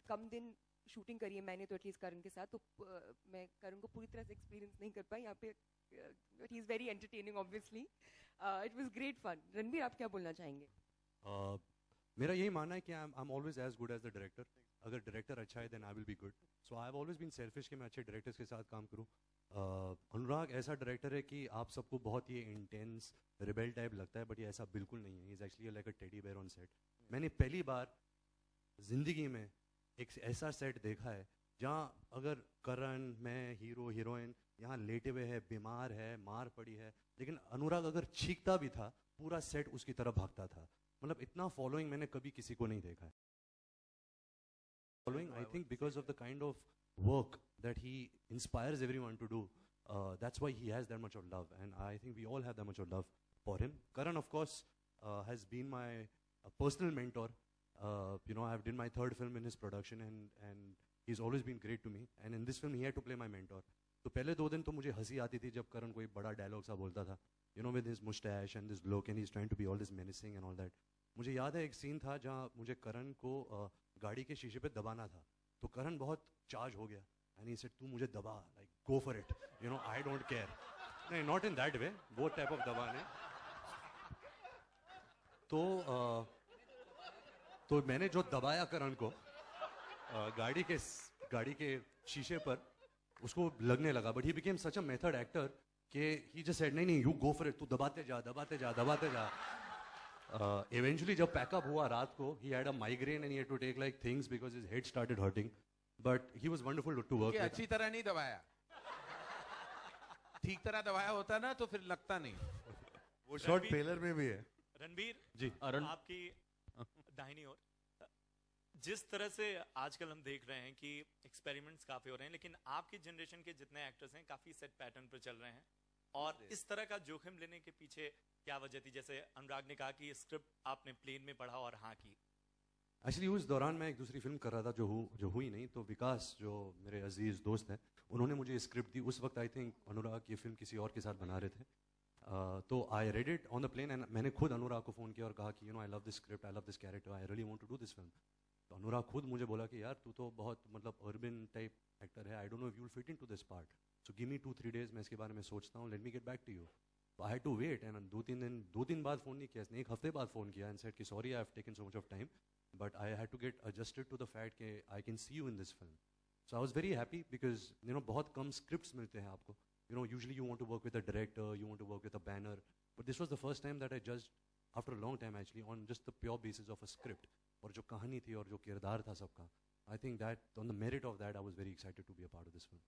कम दिन शूटिंग करी है मैंने तो एटलीस्ट करण के साथ, तो मैं करण को पूरी तरह से एक्सपीरियंस नहीं कर पाई यहाँ पे. He is very entertaining obviously. It was great fun. Ranbir, आप क्या बोलना चाहेंगे? मेरा यही मानना है कि I'm always as good as the director. अगर डायरेक्टर अच्छा है then I will be good. So I have always been selfish कि मैं अच्छे डायरेक्टर्स के साथ काम करूँ. अनुराग ऐसा डायरेक्टर है कि आप सबको बहुत ही इंटेंस रिबेल टाइप लगता है, बट ये ऐसा बिल्कुल नहीं है. He is actually like a teddy bear on set. मैंने पहली बार जिंदगी में एक ऐसा सेट देखा है जहाँ अगर करण, मैं, हीरो, हीरोइन यहाँ लेटे हुए है, बीमार है, मार पड़ी है, लेकिन अनुराग अगर चीखता भी था पूरा सेट उसकी तरफ भागता था. मतलब इतना फॉलोइंग मैंने कभी किसी को नहीं देखा है. Following, I think, because of the kind of work that he inspires everyone to do. That's why he has that much of love, and I think we all have that much of love for him. Karan, of course, has been my personal mentor. I've done my third film in his production, and he's always been great to me. And in this film, he had to play my mentor. तो पहले 2 दिन तो मुझे हंसी आती थी जब करण कोई बड़ा डायलॉग सा बोलता था, with his mustache and this look, and he's trying to be all this menacing and all that. मुझे याद है एक सीन था जहाँ मुझे करण को गाड़ी के शीशे पे दबाना था, तो करण बहुत चार्ज हो गया, and he said, तू मुझे दबा, like go for it, I don't care. नहीं, not in that way, वो type of दबा नहीं. तो मैंने जो दबाया करण को गाड़ी के शीशे पर, उसको लगने लगा, but he became such a method actor कि he just said, नहीं, you go for it, तू दबाते जा. Eventually जब पैकअप हुआ रात को, he had a migraine and he had to take like things because his head started hurting, but he was wonderful to work with. अच्छी तरह नहीं दबाया, ठीक तरह दबाया होता ना तो फिर लगता नहीं. वो शॉट ट्रेलर में भी है. रणबीर जी, आपकी दाहिनी ओर, जिस तरह से आजकल हम देख रहे हैं कि एक्सपेरिमेंट्स काफी हो रहे हैं, लेकिन आपकी जनरेशन के जितने एक्टर्स हैं काफी सेट पैटर्न पर चल रहे हैं, और इस तरह का जोखिम लेने के पीछे क्या वजह थी? जैसे अनुराग ने कहा कि स्क्रिप्ट आपने प्लेन में पढ़ा और हाँ की. एक्चुअली उस दौरान मैं एक दूसरी फिल्म कर रहा था जो हुई नहीं, तो विकास जो मेरे अजीज दोस्त हैं उन्होंने मुझे स्क्रिप्ट दी. उस वक्त आई थिंक अनुराग ये फिल्म किसी और के साथ बना रहे थे. तो I read it on the plane and मैंने खुद अनुराग को फ़ोन किया और कहा कि I love this script, I love this character, I really want to do this film. तो अनुराग खुद मुझे बोला कि यार तू तो बहुत अर्बन टाइप एक्टर है, I don't know if you will fit into this part, so give me 2-3 days, मैं इसके बारे में सोचता हूँ, let me get back to you. I had to wait and 2-3 दिन बाद फ़ोन नहीं किया इसने, 1 हफ्ते बाद फ़ोन किया एंड सेड कि sorry I have taken so much of time, but I had to get adjusted to the fact कि I can see you in this film. So I was very happy because बहुत कम scripts मिलते हैं आपको. Usually you want to work with a director, you want to work with a banner, but this was the first time that I judged, after a long time actually, on just the pure basis of a script. और जो कहानी थी और जो किरदार था सबका, I think that on the merit of that I was very excited to be a part of this film.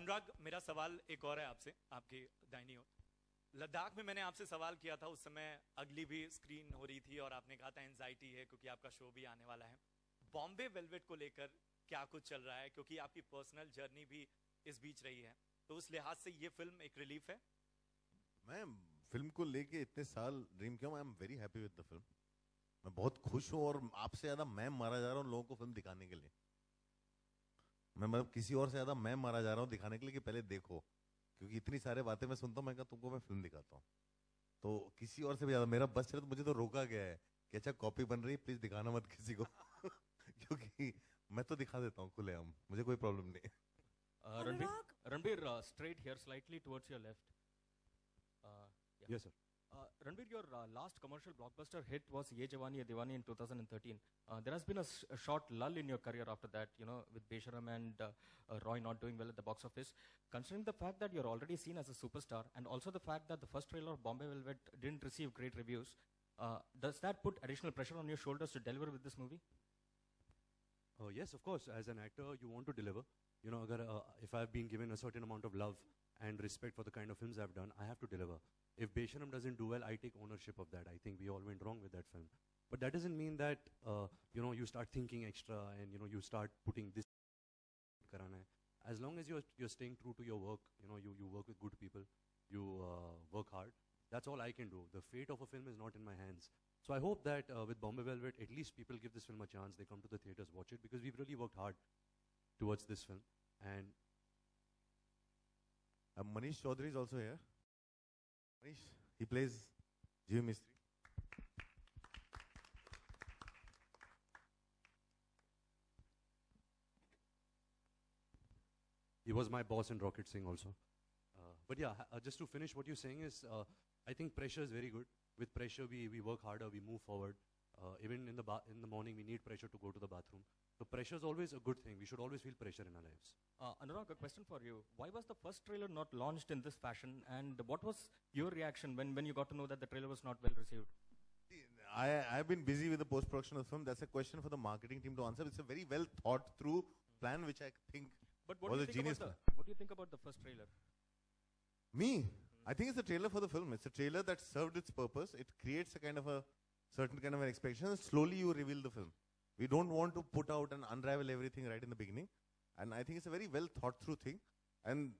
अनुराग, मेरा सवाल एक और है आपसे, आपकी दाहिनी ओर. लद्दाख में मैंने आपसे सवाल किया था, उस समय अगली भी स्क्रीन हो रही थी और आपने कहा था एंजाइटी है क्योंकि आपका शो भी आने वाला है. बॉम्बे वेलवेट को लेकर क्या कुछ चल रहा है, क्योंकि आपकी पर्सनल जर्नी भी इस बीच रही है, तो उस लिहाज से ये फिल्म एक रिलीफ है? मैं फिल्म को लेके इतने साल ड्रीम किया, I am very happy with the film. मैं बहुत खुश हूँ और आपसे ज्यादा मैं मारा जा रहा हूँ लोगों को फिल्म दिखाने के लिए. मैं किसी और से ज्यादा मैं मारा जा रहा हूँ दिखाने के लिए कि पहले देखो, क्योंकि इतनी सारे बातें मैं सुनता हूँ, मैं कहा तुमको मैं फिल्म दिखाता हूँ. तो किसी और से भी ज्यादा मेरा बस चले, तो मुझे तो रोका गया है कि अच्छा कॉपी बन रही है, प्लीज दिखाना मत किसी को क्योंकि मैं तो दिखा देता हूँ खुलेआम, मुझे कोई प्रॉब्लम नहीं है. Ranbir, straight here, slightly towards your left. Yes, sir. Ranbir, your last commercial blockbuster hit was Ye Jawani Hai Diwani in 2013. There has been a short lull in your career after that, with Besharam and Roy not doing well at the box office. Considering the fact that you're already seen as a superstar, and also the fact that the first trailer of Bombay Velvet didn't receive great reviews, does that put additional pressure on your shoulders to deliver with this movie? Yes, of course. As an actor, you want to deliver. If I've been given a certain amount of love and respect for the kind of films I've done, I have to deliver. If Besharam doesn't do well, I take ownership of that. I think we all went wrong with that film. But that doesn't mean that, you start thinking extra and, you start putting this karana hai. As long as you're staying true to your work, you work with good people, you work hard, that's all I can do. The fate of a film is not in my hands. So I hope that with Bombay Velvet, at least people give this film a chance. They come to the theaters, watch it, because we've really worked hard towards this film. And Manish Chaudhary is also here. Manish, he plays Jeev Mistry. He was my boss in Rocket Singh also. But yeah, just to finish what you're saying is, I think pressure is very good. With pressure, we work harder, we move forward. Even in the morning, we need pressure to go to the bathroom. So pressure is always a good thing. We should always feel pressure in our lives. Anurag, a question for you. Why was the first trailer not launched in this fashion? And what was your reaction when you got to know that the trailer was not well received? I've been busy with the post-production of the film. That's a question for the marketing team to answer. It's a very well thought through plan, which I think was a genius plan. What do you think about the first trailer? Me? I think it's a trailer for the film. It's a trailer that served its purpose. It creates a kind of a certain kind of an expectation, and slowly you reveal the film. We don't want to put out and unravel everything right in the beginning. And I think it's a very well thought through thing. And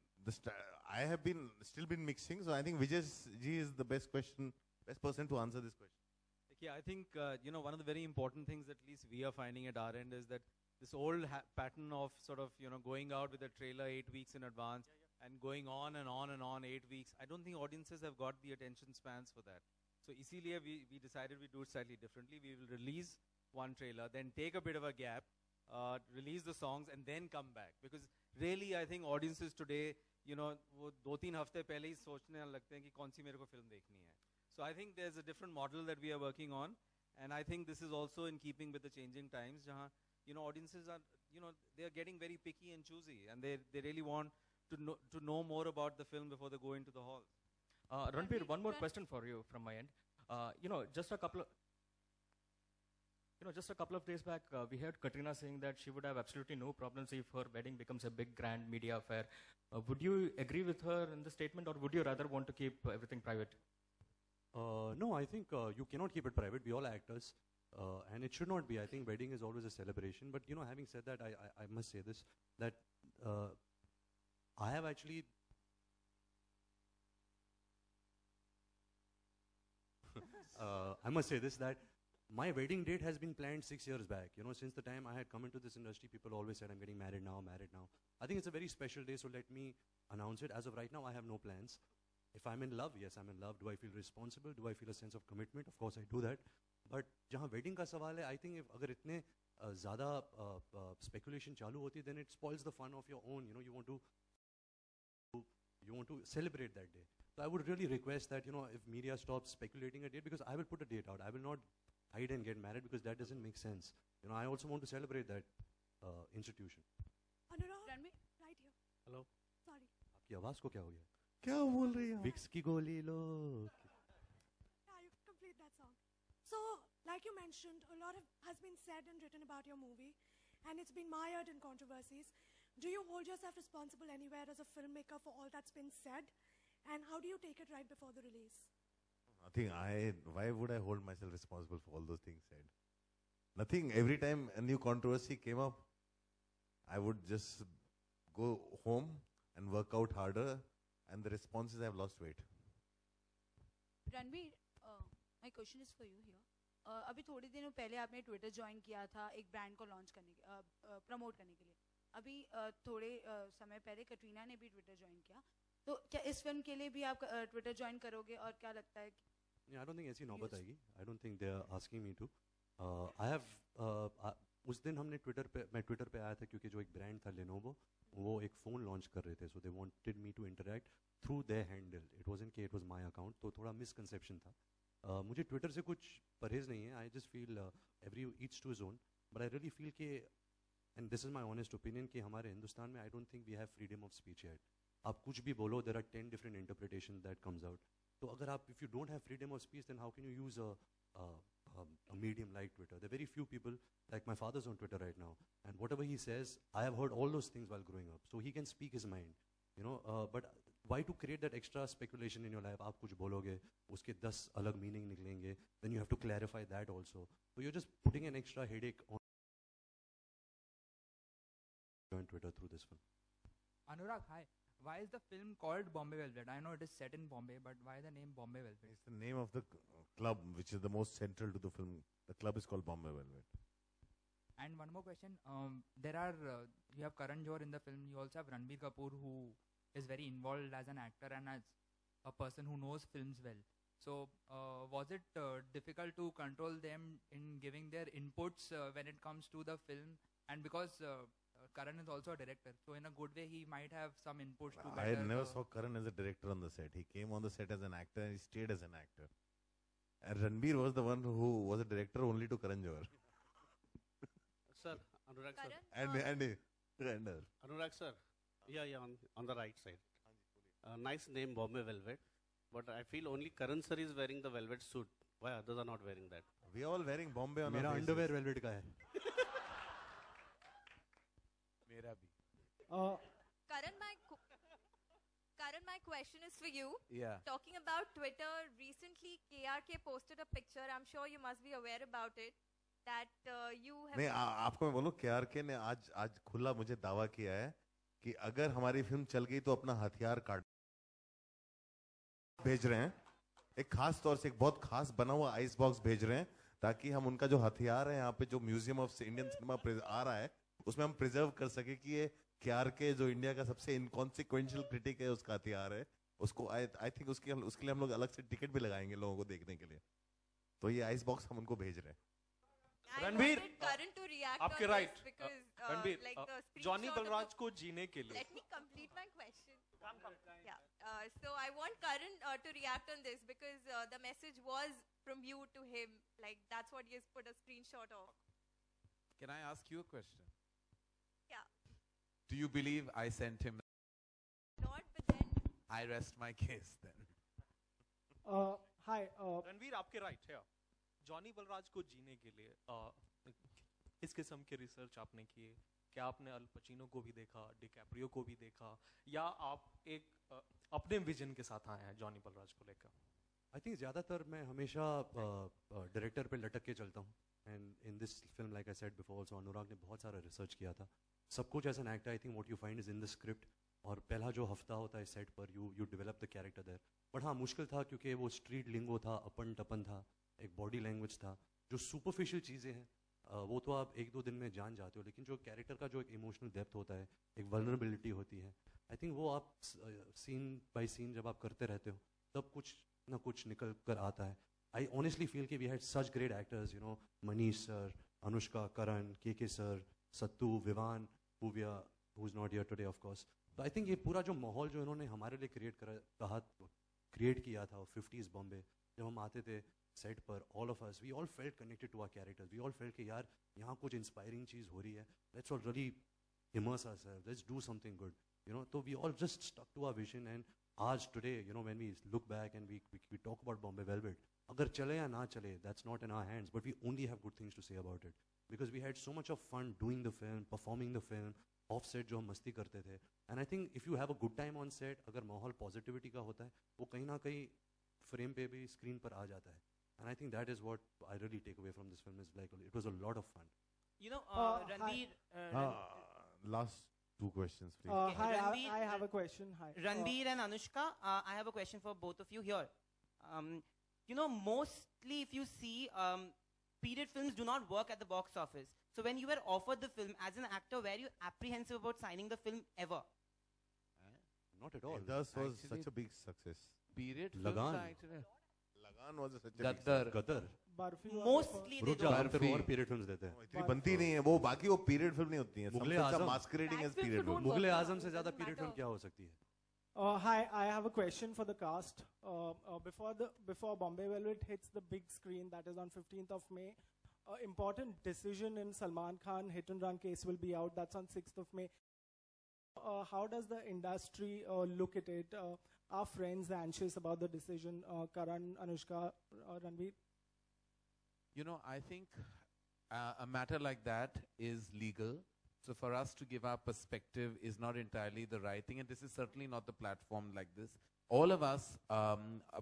I have still been mixing, so I think Vijay ji is the best person to answer this question. Yeah, I think, one of the very important things at least we are finding at our end is that this old pattern of sort of, going out with a trailer 8 weeks in advance and going on and on and on 8 weeks, I don't think audiences have got the attention spans for that. So isliye we decided we do it slightly differently. We will release one trailer, then take a bit of a gap, release the songs, and then come back. Because really, I think audiences today, वो 2-3 हफ्ते पहले ही सोचने लगते हैं कि कौन सी मेरे को film देखनी है. So I think there's a different model that we are working on, and I think this is also in keeping with the changing times, जहाँ audiences are, they are getting very picky and choosy, and they really want to know more about the film before they go into the hall. Ranbir, one more question for you from my end. Just a couple of days back, we heard Katrina saying that she would have absolutely no problems if her wedding becomes a big grand media affair. Would you agree with her in the statement, or would you rather want to keep everything private? No, I think you cannot keep it private. We all are actors, and it should not be. I think wedding is always a celebration. But having said that, I must say this, that I have actually I must say this, that my wedding date has been planned 6 years back. Since the time I had come into this industry, people always said, I'm getting married now. I think it's a very special day, so let me announce it. As of right now, I have no plans. If I'm in love, yes, I'm in love. Do I feel responsible? Do I feel a sense of commitment? Of course, I do that. But जहाँ wedding का सवाल है, I think if अगर इतने ज़्यादा speculation चालू होती, then it spoils the fun of your own. You want to celebrate that day. So I would really request that, if media stops speculating a date, because I will put a date out. I will not hide and get married, because that doesn't make sense. I also want to celebrate that institution. Anurag, right here. Hello. Sorry. आपकी आवाज़ को क्या हो गया? क्या बोल रही हैं? Vicks की गोली लो. Yeah, you complete that song. So, like you mentioned, a lot has been said and written about your movie, and it's been mired in controversies. Do you hold yourself responsible anywhere as a filmmaker for all that's been said? And how do you take it right before the release? Why would I hold myself responsible for all those things said? Nothing. Every time a new controversy came up, I would just go home and work out harder, and the response is I've lost weight. Ranbir, my question is for you here. अभी थोड़े दिनों पहले आपने Twitter join किया था एक brand को launch करने प्रमोट करने के लिए. अभी थोड़े समय पहले कटरीना ने भी ट्विटर ज्वाइन किया. तो क्या इस फिल्म के लिए भी आप ट्विटर ज्वाइन करोगे, और क्या लगता है? I don't think ऐसी नौबत आएगी. I don't think they are asking me to. उस दिन मैं ट्विटर पे आया था क्योंकि जो एक ब्रांड था Lenovo, वो एक फ़ोन लॉन्च कर रहे थे. So they wanted me to interact through their handle. It wasn't कि it was my account. तो थोड़ा misconception था. मुझे ट्विटर से कुछ परहेज नहीं है. I just feel each to his own. But I really feel कि, and this is my honest opinion, कि हमारे हिंदुस्तान में I don't think we have freedom of speech yet. आप कुछ भी बोलो, there are 10 different interpretations that comes out. तो अगर आप, if you don't have freedom of speech, then how can you use a medium like Twitter? There are very few people, like my father's on Twitter right now, and whatever he says, I have heard all those things while growing up. So he can speak his mind, but why to create that extra speculation in your life? आप कुछ बोलोगे, उसके 10 अलग meaning निकलेंगे, then you have to clarify that also. So you're just putting an extra headache on Twitter through this film. Anurag, hi. Why is the film called Bombay Velvet? I know it is set in Bombay, but why the name Bombay Velvet? It's the name of the club, which is the most central to the film. The club is called Bombay Velvet. And one more question. You have Karan Johar in the film. You also have Ranbir Kapoor, who is very involved as an actor and as a person who knows films well. So, was it difficult to control them in giving their inputs when it comes to the film? And because Karan is also a director, so in a good way he might have some inputs to better. I never saw Karan as a director on the set. He came on the set as an actor and he stayed as an actor. And Ranbir was the one who was a director only to Karan Johar. Sir, Anurag sir. And Anurag sir. Yeah, on the right side. Nice name, Bombay Velvet. But I feel only Karan sir is wearing the velvet suit. Why others are not wearing that? We are all wearing Bombay on मेरा our faces. Underwear velvet का है. मेरा भी. Karan, my question is for you. Yeah. Talking about Twitter, recently KRK posted a picture. I'm sure you must be aware about it. That you have. नहीं आपको मैं बोलूं KRK ने आज खुला मुझे दावा किया है कि अगर हमारी फिल्म चल गई तो अपना हथियार काट भेज रहे हैं. एक खास तौर से एक बहुत खास बना हुआ आइस बॉक्स भेज रहे हैं ताकि हम उनका जो हथियार है यहाँ पे जो म्यूजियम ऑफ इंडियन सिनेमा आ रहा है उसमें हम प्रिजर्व कर सके कि ये KRK जो इंडिया का सबसे इनकॉन्सिक्वेंशियल क्रिटिक है उसका हथियार है. उसको आई थिंक उसके लिए हम लोग अलग से टिकट भी लगाएंगे लोगों को देखने के लिए. तो ये आइस बॉक्स हम उनको भेज रहे हैं. रणबीर Karan to react आपके on right this because Ranbir like the screenshot Johnny of the- Balraj को जीने के लिए Let me complete my question. Yeah. So I want Karan to react on this because the message was from you to him. Like that's what he has put a screenshot of. Can I ask you a question? Yeah. Do you believe I sent him? Not, but then. I rest my case then. Hi. Ranbir आपके right है. Johnny Balraj को जीने के लिए इस किस्म के research आपने किए. क्या आपने अल पचिनो को भी देखा, डिकैप्रियो को भी देखा, या आप एक अपने विजन के साथ आए हैं जॉनी बलराज को लेकर? आई थिंक ज़्यादातर मैं हमेशा डायरेक्टर पे लटक के चलता हूँ. And in this film like I said before also Anurag ने बहुत सारा रिसर्च किया था. सब कुछ as an actor I think what you find is in the script. और पहला जो हफ्ता होता है सेट पर you develop the character there. But हाँ मुश्किल था क्योंकि वो स्ट्रीट लिंगो था, अपन टपन था, एक बॉडी लैंग्वेज था. जो सुपरफिशियल चीज़ें हैं वो तो आप एक दो दिन में जान जाते हो, लेकिन जो कैरेक्टर का जो एक इमोशनल डेप्थ होता है, एक वल्नरेबिलिटी होती है, आई थिंक वो आप सीन बाय सीन जब आप करते रहते हो तब कुछ ना कुछ निकल कर आता है. आई ऑनेस्टली फील कि we had such great actors, you know, Manish sir, Anushka, Karan, K sir, Sattu, Vivaan, पूविया, who is not here today of course. तो आई थिंक ये पूरा जो माहौल जो इन्होंने हमारे लिए क्रिएट किया था 50s बॉम्बे, जब हम आते थे सेट पर, all of us we all felt connected to our characters. We all felt कि यार यहाँ कुछ इंस्पायरिंग चीज़ हो रही है, let's all really immerse ourselves, let's do something good, you know. तो we all just stuck to our vision. And आज today you know when we look back and we talk about Bombay Velvet, अगर चले या ना चले that's not in our hands, but we only have good things to say about it because we had so much of fun doing the film, performing the film, off set जो हम मस्ती करते थे. And I think if you have a good time on set, अगर माहौल positivity का होता है, वो कहीं ना कहीं फ्रेम पे भी स्क्रीन पर आ जाता है. And I think that is what I really take away from this film is like it was a lot of fun. You know, Ranbir. Last two questions, please. Okay, Hi, Ranbir, I have a question. Hi. Ranbir and Anushka, I have a question for both of you here. You know, mostly if you see, period films do not work at the box office. So when you were offered the film as an actor, were you apprehensive about signing the film ever? Not at all. Das was such a big success. Period Lagan. Lagan was such a Gadar. Barfi was Mostly they रुक जा, हम don't. फिर और period films देते हैं. इतनी बनती नहीं है वो, बाकी वो पीरियड फिल्म नहीं होती है. मुगले आजम, मास्करेडिंग एज पीरियड फिल्म. मुगले आजम से ज्यादा पीरियड फिल्म क्या हो सकती है? Hi, I have a question for the cast. Before Bombay Velvet hits the big screen, that is on 15th of May, important decision in Salman Khan hit and run case will be out. That's on 6th of May. How does the industry look at it? Are friends anxious about the decision? Karan, Anushka, Ranbir? You know, I think a matter like that is legal. So for us to give our perspective is not entirely the right thing, and this is certainly not the platform like this. All of us,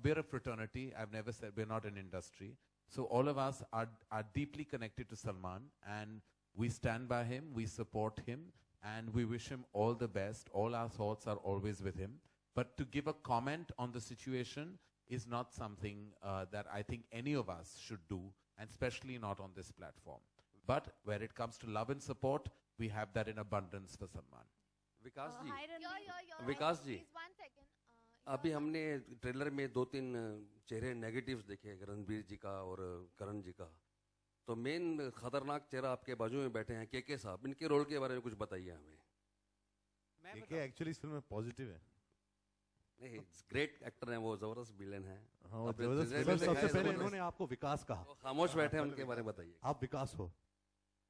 we're a fraternity. I've never said we're not an industry. So all of us are deeply connected to Salman, and we stand by him, we support him, and we wish him all the best. All our thoughts are always with him. But to give a comment on the situation is not something that I think any of us should do, and especially not on this platform. But where it comes to love and support, we have that in abundance for Salman. Vikas ji, Hi, Ranbir. Vikas ji, Please, 1 second. अभी हमने trailer में 2-3 चेहरे negatives देखे, रणबीर जी का और करण जी का. तो main खतरनाक चेहरा आपके बाजू में बैठे हैं के साहब, इनके रोल के बारे में कुछ बताइए हमें. के एक्चुअली इस फिल्म में पॉजिटिव है. नहीं, ग्रेट एक्टर हैं वो, जबरदस्त विलेन हैं। हाँ, वो अपने जबरदस्त teaser सर, में सबसे दिखाए पहले जबरदस्त। इन्होंने आपको विकास कहा। वो खामोश बैठे हैं, उनके बारे में बताइए। आप विकास हो।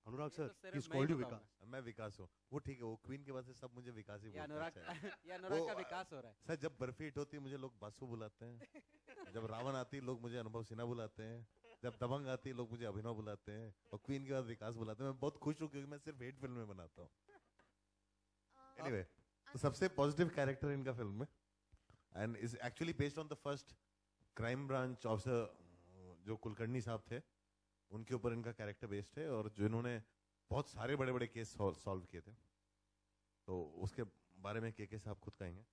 अनुराग सर, तो he's मैं ही called you बताऊंगा। विकास। मैं विकास हूँ। वो ठीक है, वो क्वीन के बाद से सब मुझे विकास ही ये बोलते अनुराग हैं। ये अनुराग का वो, विकास हो रहा है। सर जब बर्फी हिट होती है मुझे लोग बासु बुलाते हैं। जब रावण आती है लोग मुझे अनुभव सिन्हा बुलाते हैं। जब दबंग आती है लोग मुझे अभिनव बुलाते हैं। और क्वीन के बाद विकास बुलाते हैं। मैं बहुत खुश हूँ क्योंकि मैं सिर्फ 8 फिल्म में बनाता हूँ। एनीवे, तो सबसे पॉजिटिव कैरेक्टर इनका फिल्म में and is actually based on the first crime branch officer जो कुलकर्णी साहब थे, उनके ऊपर इनका कैरेक्टर बेस्ड है और जो इन्होंने बहुत सारे बड़े बड़े केस सॉल्व किए थे, तो उसके बारे में के साहब खुद कहेंगे।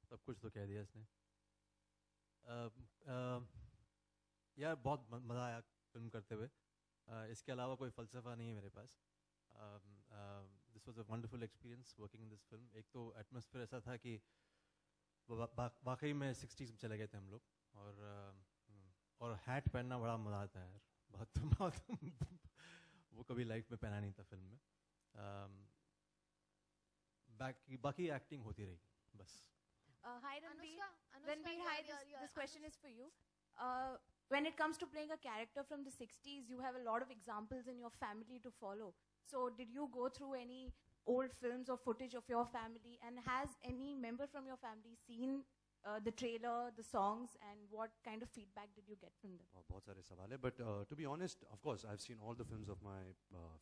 सब कुछ तो कह दिया इसने। यार बहुत मज़ा आया फिल्म करते हुए। इसके अलावा कोई फ़लसफ़ा नहीं है मेरे पास। This was a wonderful experience working in this film. एक तो एटमॉस्फेयर ऐसा था कि वाकई में 60s में चले गए थे हम लोग। और हैट पहनना बड़ा मज़ा आता है यार, बहुत वो कभी लाइफ में पहना नहीं था फिल्म में। बाकी एक्टिंग होती रही बस। Hi Ranveer. Ranveer, hi, hi, this question is for you. When it comes to playing a character from the 60s, you have a lot of examples in your family to follow. So did you go through any old films or footage of your family, and has any member from your family seen the trailer, the songs, and what kind of feedback did you get from them? बहुत सारे सवाल है, but to be honest, of course, I've seen all the films of my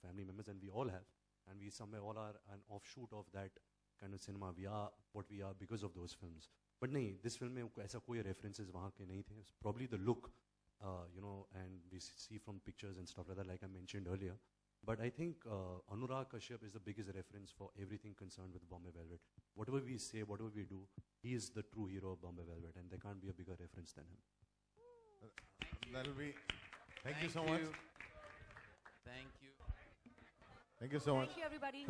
family members, and we all have, and we somewhere all are an offshoot of that kind of cinema. We are what we are because of those films. But नहीं, this film में ऐसा कोई references वहाँ के नहीं थे. It's probably the look, you know, and we see from pictures and stuff like that, like I mentioned earlier. But I think Anurag Kashyap is the biggest reference for everything concerned with Bombay Velvet. Whatever we say, whatever we do, he is the true hero of Bombay Velvet, and there can't be a bigger reference than him. That'll be. Thank you so much. Thank you. Thank you so much. Thank you, everybody.